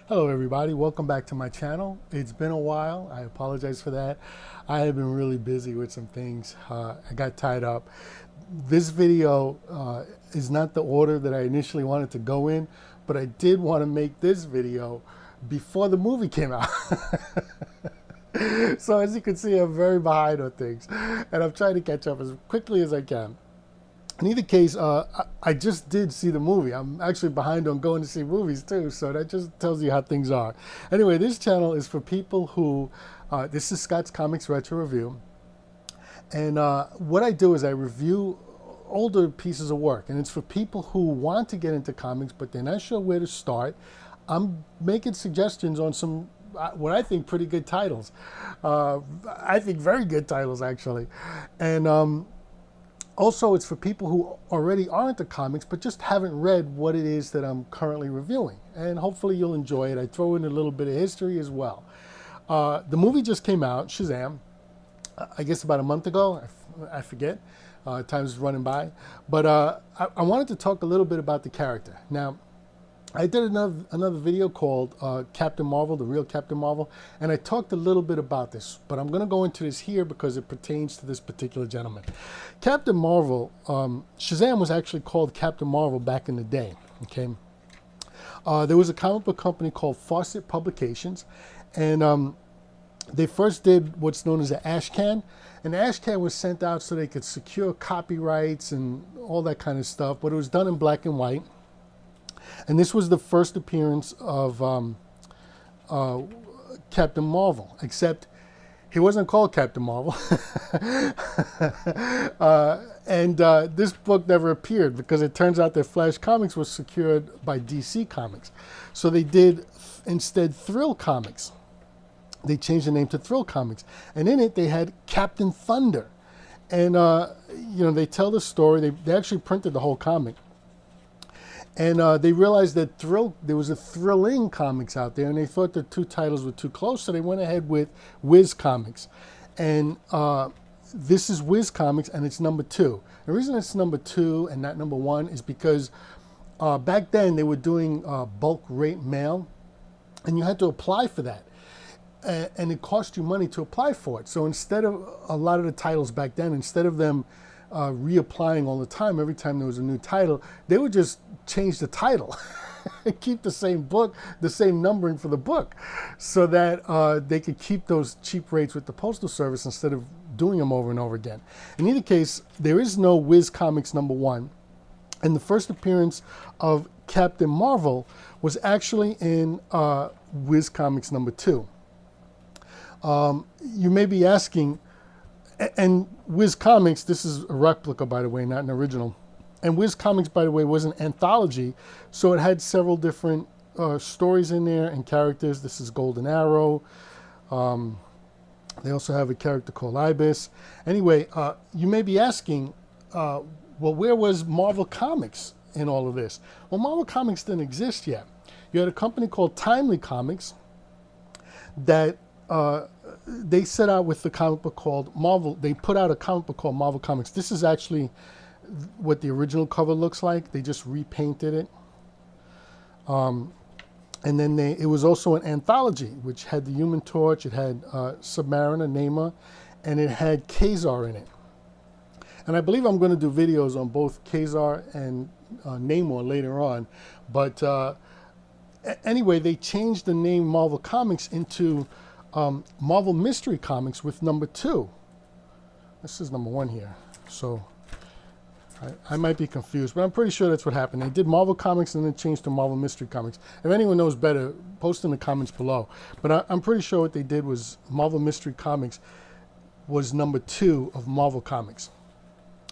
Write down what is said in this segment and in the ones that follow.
Hello everybody, welcome back to my channel. It's been a while, I apologize for that. I have been really busy with some things. I got tied up. This video is not the order that I initially wanted to go in, but I did want to make this video before the movie came out. So as you can see, I'm very behind on things, and I'm trying to catch up as quickly as I can. In either case, I just did see the movie. I'm actually behind on going to see movies too, so that just tells you how things are. Anyway, this channel is for people who, this is Scott's Comics Retro Review, and what I do is I review older pieces of work, and it's for people who want to get into comics, but they're not sure where to start. I'm making suggestions on some, what I think pretty good titles. I think very good titles, actually. And also, it's for people who already are into comics, but just haven't read what it is that I'm currently reviewing. And hopefully you'll enjoy it. I throw in a little bit of history as well. The movie just came out, Shazam, I guess about a month ago. I forget. Time's running by. But I wanted to talk a little bit about the character. Now, I did another video called Captain Marvel, the real Captain Marvel, and I talked a little bit about this, but I'm going to go into this here because it pertains to this particular gentleman. Captain Marvel, Shazam was actually called Captain Marvel back in the day, okay? There was a comic book company called Fawcett Publications, and they first did what's known as an ash can, and the ash can was sent out so they could secure copyrights and all that kind of stuff, but it was done in black and white. And this was the first appearance of Captain Marvel, except he wasn't called Captain Marvel. And this book never appeared because it turns out that Flash Comics was secured by DC Comics. So they did instead Thrill Comics. They changed the name to Thrill Comics. And in it, they had Captain Thunder. And, they tell the story. They actually printed the whole comic. And they realized that there was a Thrilling Comics out there, and they thought the two titles were too close, so they went ahead with Whiz Comics. And this is Whiz Comics, and it's #2. The reason it's #2 and not #1 is because back then they were doing bulk rate mail, and you had to apply for that. And it cost you money to apply for it. So instead of a lot of the titles back then, instead of them reapplying all the time, every time there was a new title, they would just change the title and keep the same book, the same numbering for the book, so that they could keep those cheap rates with the Postal Service instead of doing them over and over again. In either case, there is no Whiz Comics #1, and the first appearance of Captain Marvel was actually in Whiz Comics #2. You may be asking, and Whiz Comics, this is a replica, by the way, not an original. And Whiz Comics, by the way, was an anthology, so it had several different stories in there and characters. This is Golden Arrow. They also have a character called Ibis. Anyway, you may be asking, well, where was Marvel Comics in all of this? Well, Marvel Comics didn't exist yet. You had a company called Timely Comics that they set out with the comic book called Marvel. They put out a comic book called Marvel Comics. This is actually what the original cover looks like. They just repainted it. And then it was also an anthology, which had the Human Torch, it had Submariner, Namor, and it had Kazar in it. And I believe I'm going to do videos on both Kazar and Namor later on. But anyway, they changed the name Marvel Comics into Marvel Mystery Comics with #2. This is #1 here, so I might be confused, but I'm pretty sure that's what happened. They did Marvel Comics and then changed to Marvel Mystery Comics. If anyone knows better, post in the comments below. But I'm pretty sure what they did was Marvel Mystery Comics was #2 of Marvel Comics,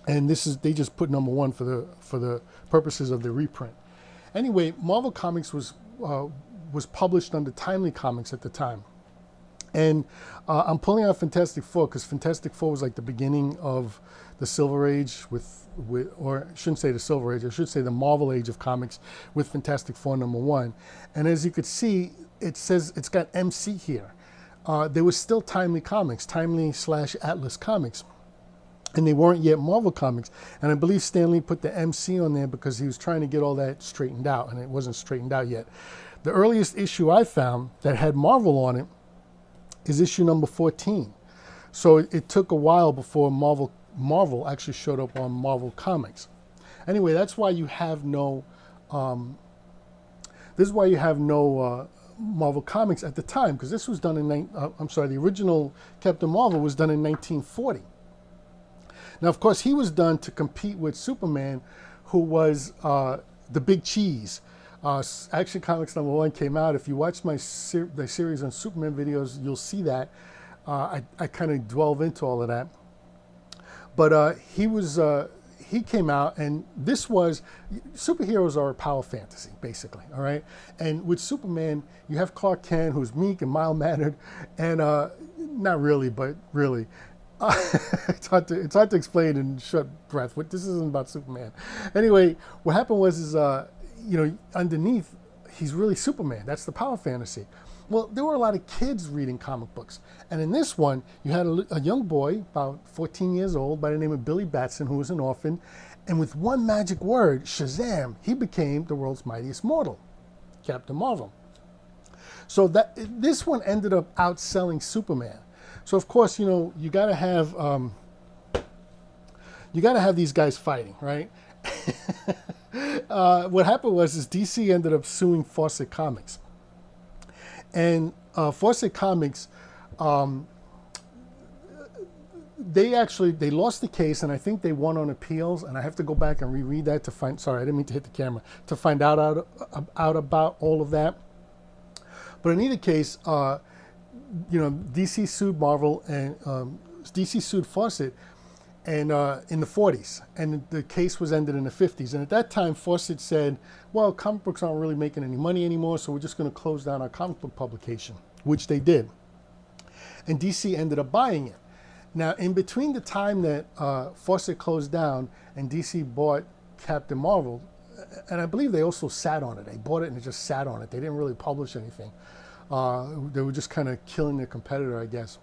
and they just put #1 for the purposes of the reprint. Anyway, Marvel Comics was published under Timely Comics at the time. And I'm pulling out Fantastic Four because Fantastic Four was like the beginning of the Silver Age or I shouldn't say the Silver Age, I should say the Marvel Age of comics with Fantastic Four #1. And as you could see, it says it's got MC here. There was still Timely Comics, Timely/Atlas Comics. and they weren't yet Marvel Comics. And I believe Stan Lee put the MC on there because he was trying to get all that straightened out, and it wasn't straightened out yet. The earliest issue I found that had Marvel on it is issue number 14. So it took a while before Marvel actually showed up on Marvel Comics. Anyway, that's why you have no Marvel Comics at the time, because this was done in the original Captain Marvel was done in 1940. Now, of course, he was done to compete with Superman, who was the big cheese. Action Comics #1 came out. If you watch the series on Superman videos, you'll see that. I kind of delve into all of that. But he came out, and this was, superheroes are a power fantasy, basically, all right? And with Superman, you have Clark Kent, who's meek and mild-mannered, and not really, but really. It's hard to explain in short breath, but this isn't about Superman. Anyway, what happened was, underneath, he's really Superman. That's the power fantasy. Well, there were a lot of kids reading comic books. And in this one, you had a young boy, about 14 years old, by the name of Billy Batson, who was an orphan. And with one magic word, Shazam, he became the world's mightiest mortal, Captain Marvel. So this one ended up outselling Superman. So of course, you gotta have these guys fighting, right? What happened was DC ended up suing Fawcett Comics. And Fawcett Comics, they lost the case, and I think they won on appeals. And I have to go back and reread that to find. Sorry, I didn't mean to hit the camera. To find out about all of that. But in either case, DC sued Marvel, and DC sued Fawcett, and in the 40s, and the case was ended in the 50s. And at that time, Fawcett said, well, comic books aren't really making any money anymore, so we're just going to close down our comic book publication, which they did. And DC ended up buying it. Now, in between the time that Fawcett closed down and DC bought Captain Marvel, and I believe they also sat on it. They bought it and they just sat on it. They didn't really publish anything. They were just kind of killing their competitor, I guess.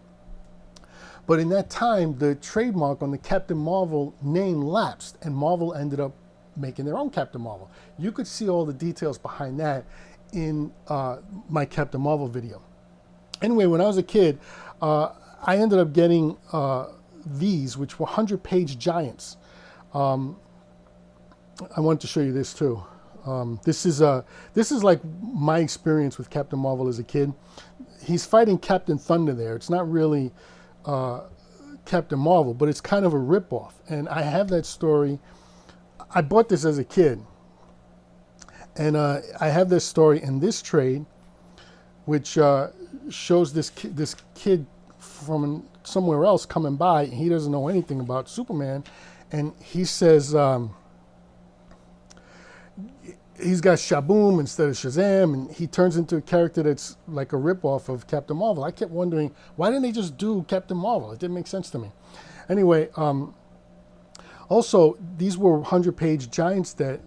But in that time, the trademark on the Captain Marvel name lapsed, and Marvel ended up making their own Captain Marvel. You could see all the details behind that in my Captain Marvel video. Anyway, when I was a kid, I ended up getting these, which were 100-page giants. I wanted to show you this too. This is like my experience with Captain Marvel as a kid. He's fighting Captain Thunder there. It's not really Captain Marvel, but it's kind of a ripoff. And I have that story. I bought this as a kid, and I have this story in this trade, which shows this kid from somewhere else coming by, and he doesn't know anything about Superman, and he says he's got Shaboom instead of Shazam, and he turns into a character that's like a ripoff of Captain Marvel. I kept wondering, why didn't they just do Captain Marvel? It didn't make sense to me. Anyway, also, these were 100-page giants that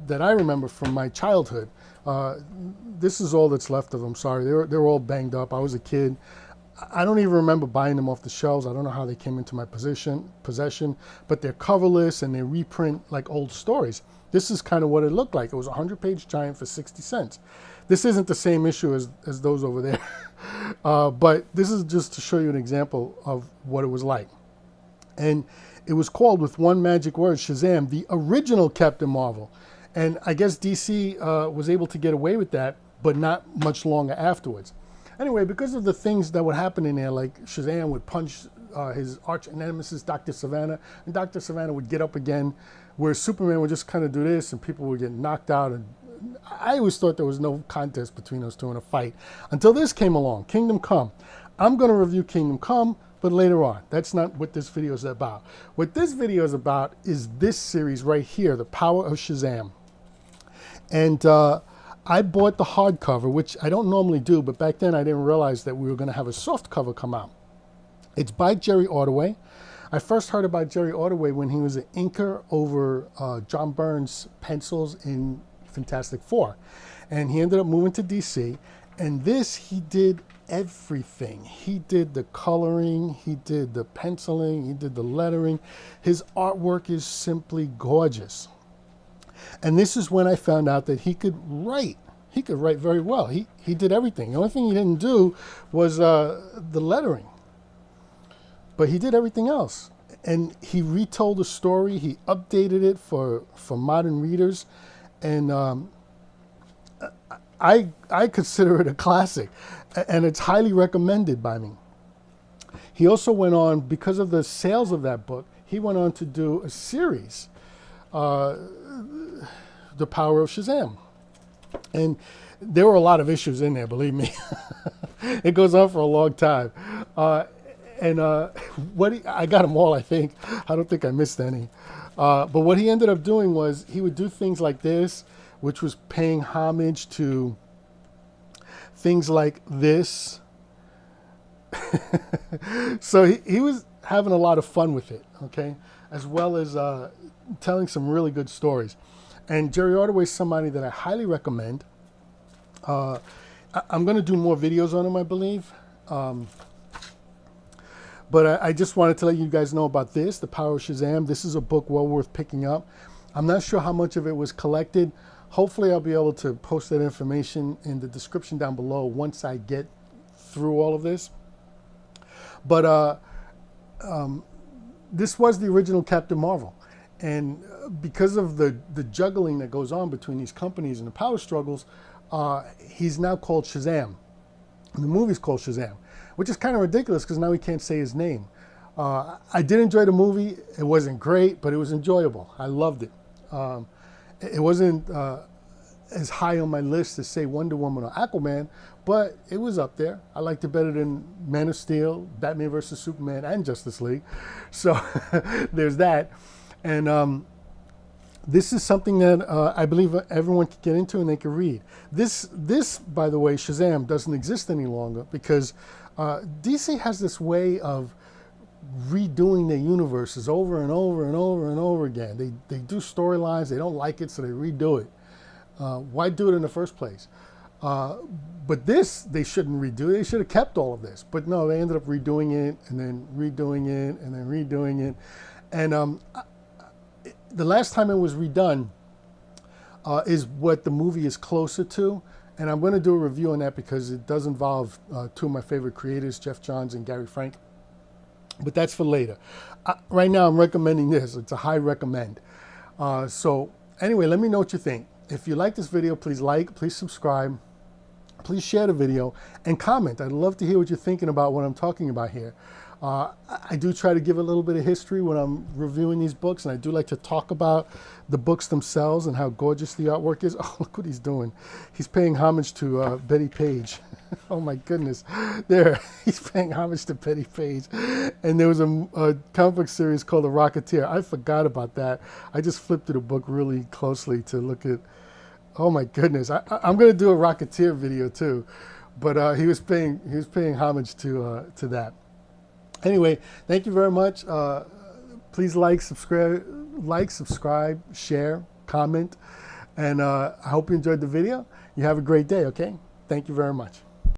I remember from my childhood. This is all that's left of them. Sorry, they're all banged up. I was a kid. I don't even remember buying them off the shelves. I don't know how they came into my possession, but they're coverless and they reprint like old stories. This is kind of what it looked like. It was a 100-page giant for 60 cents. This isn't the same issue as those over there, but this is just to show you an example of what it was like. And it was called, with one magic word, Shazam, the original Captain Marvel. And I guess DC was able to get away with that, but not much longer afterwards. Anyway, because of the things that would happen in there, like Shazam would punch his arch nemesis, Dr. Savannah, and Dr. Savannah would get up again, where Superman would just kind of do this, and people would get knocked out. And I always thought there was no contest between those two in a fight, until this came along, Kingdom Come. I'm going to review Kingdom Come, but later on. That's not what this video is about. What this video is about is this series right here, The Power of Shazam. And I bought the hardcover, which I don't normally do, but back then I didn't realize that we were going to have a soft cover come out. It's by Jerry Ordway. I first heard about Jerry Ordway when he was an inker over John Byrne's pencils in Fantastic Four. And he ended up moving to DC, And this, he did everything. He did the coloring, he did the penciling, he did the lettering. His artwork is simply gorgeous. And this is when I found out that he could write. He could write very well. He did everything. The only thing he didn't do was the lettering. But he did everything else. And he retold the story. He updated it for modern readers. And I consider it a classic. And it's highly recommended by me. He also went on, because of the sales of that book, he went on to do a series, The Power of Shazam. And there were a lot of issues in there, believe me. It goes on for a long time. I got them all, I think. I don't think I missed any. But what he ended up doing was he would do things like this, which was paying homage to things like this. So he was having a lot of fun with it, okay? As well as telling some really good stories. And Jerry Ordway is somebody that I highly recommend. I'm going to do more videos on him, I believe. But I just wanted to let you guys know about this, The Power of Shazam. This is a book well worth picking up. I'm not sure how much of it was collected. Hopefully I'll be able to post that information in the description down below once I get through all of this. But this was the original Captain Marvel. And because of the juggling that goes on between these companies and the power struggles, he's now called Shazam. And the movie's called Shazam, which is kind of ridiculous because now we can't say his name. I did enjoy the movie. It wasn't great, but it was enjoyable. I loved it. It wasn't as high on my list as, say, Wonder Woman or Aquaman, but it was up there. I liked it better than Man of Steel, Batman vs. Superman, and Justice League. So there's that. And this is something that I believe everyone can get into and they can read. This, by the way, Shazam, doesn't exist any longer because DC has this way of redoing their universes over and over and over and over again. They do storylines, they don't like it, so they redo it. Why do it in the first place? But this, they shouldn't redo. They should have kept all of this. But no, they ended up redoing it and then redoing it and then redoing it. And the last time it was redone is what the movie is closer to. And I'm going to do a review on that because it does involve two of my favorite creators, Jeff Johns and Gary Frank. But that's for later. Right now, I'm recommending this. It's a high recommend. So anyway, let me know what you think. If you like this video, please like, please subscribe, please share the video, and comment. I'd love to hear what you're thinking about what I'm talking about here. I do try to give a little bit of history when I'm reviewing these books, and I do like to talk about the books themselves and how gorgeous the artwork is. Oh, look what he's doing. He's paying homage to Betty Page. Oh my goodness. There, he's paying homage to Betty Page. And there was a comic book series called The Rocketeer. I forgot about that. I just flipped through the book really closely to look at, oh my goodness. I'm going to do a Rocketeer video too. But he was paying homage to that. Anyway, thank you very much. Please like, subscribe, share, comment, and I hope you enjoyed the video. You have a great day, okay? Thank you very much.